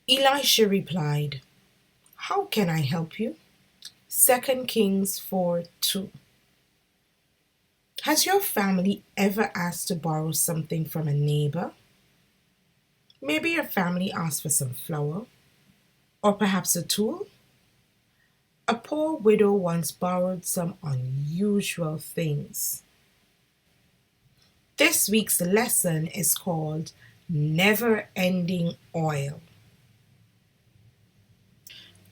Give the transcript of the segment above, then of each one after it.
Elisha replied, "How can I help you?" 2 Kings 4:2. Has your family ever asked to borrow something from a neighbor? Maybe your family asked for some flour, or perhaps a tool? A poor widow once borrowed some unusual things. This week's lesson is called Never Ending Oil.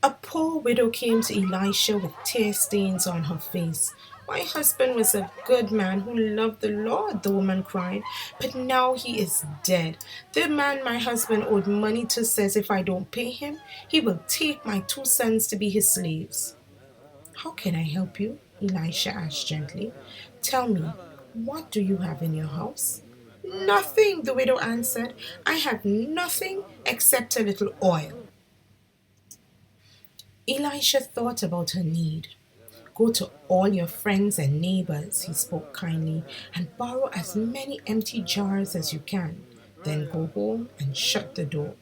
A poor widow came to Elisha with tear stains on her face. "My husband was a good man who loved the Lord," the woman cried, "but now he is dead. The man my husband owed money to says if I don't pay him, he will take my 2 sons to be his slaves." "How can I help you?" Elisha asked gently. "Tell me, what do you have in your house?" "Nothing," the widow answered. "I have nothing except a little oil." Elisha thought about her need. "Go to all your friends and neighbors," he spoke kindly, "and borrow as many empty jars as you can. Then go home and shut the door.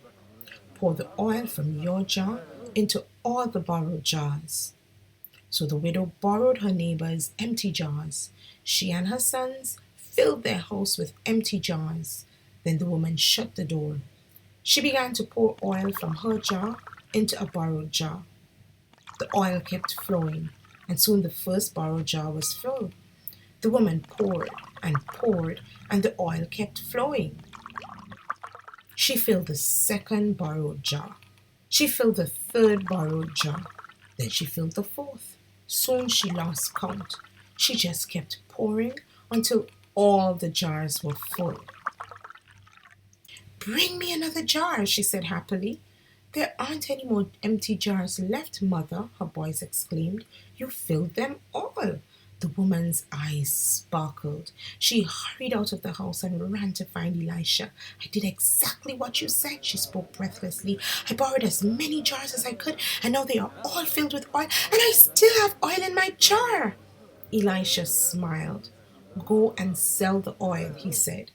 Pour the oil from your jar into all the borrowed jars." So the widow borrowed her neighbor's empty jars. She and her sons filled their house with empty jars. Then the woman shut the door. She began to pour oil from her jar into a borrowed jar. The oil kept flowing, and soon the first borrowed jar was full. The woman poured, and the oil kept flowing. She filled the second borrowed jar. She filled the third borrowed jar. Then she filled the fourth. Soon she lost count. She just kept pouring until all the jars were full. "Bring me another jar," she said happily. "There aren't any more empty jars left, Mother," her boys exclaimed. "You filled them all." The woman's eyes sparkled. She hurried out of the house and ran to find Elisha. "I did exactly what you said," she spoke breathlessly. "I borrowed as many jars as I could, and now they are all filled with oil, and I still have oil in my jar." Elisha smiled. "Go and sell the oil," he said.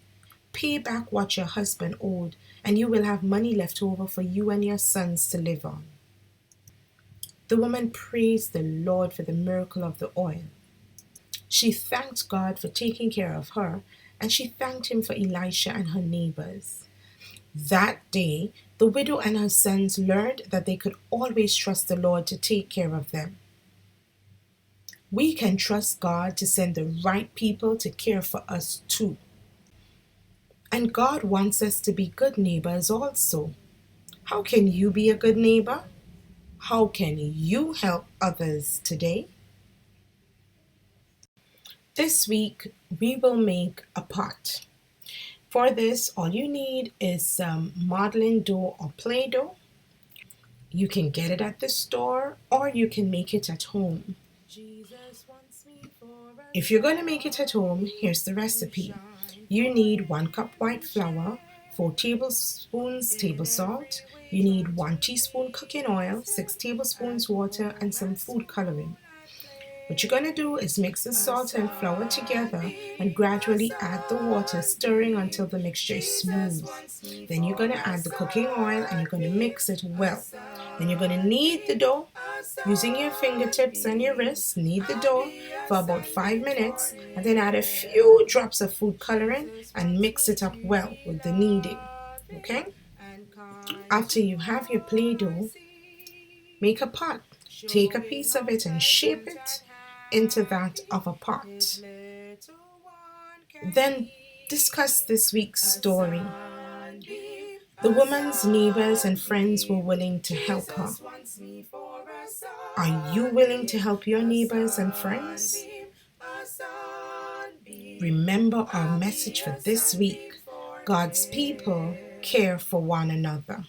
"Pay back what your husband owed, and you will have money left over for you and your sons to live on." The woman praised the Lord for the miracle of the oil. She thanked God for taking care of her, and she thanked him for Elisha and her neighbors. That day, the widow and her sons learned that they could always trust the Lord to take care of them. We can trust God to send the right people to care for us too. And God wants us to be good neighbors also. How can you be a good neighbor? How can you help others today? This week, we will make a pot. For this, all you need is some modeling dough or Play-Doh. You can get it at the store or you can make it at home. If you're going to make it at home, here's the recipe. You need 1 cup white flour, 4 tablespoons table salt. You need 1 teaspoon cooking oil, 6 tablespoons water, and some food coloring. What you're going to do is mix the salt and flour together and gradually add the water, stirring until the mixture is smooth. Then you're going to add the cooking oil and you're going to mix it well. Then you're going to knead the dough using your fingertips and your wrists. Knead the dough for about 5 minutes and then add a few drops of food coloring and mix it up well with the kneading. Okay? After you have your Play-Doh, make a pot. Take a piece of it and shape it into that of a pot. Then discuss this week's story. The woman's neighbors and friends were willing to help her. Are you willing to help your neighbors and friends? Remember our message for this week. God's people care for one another.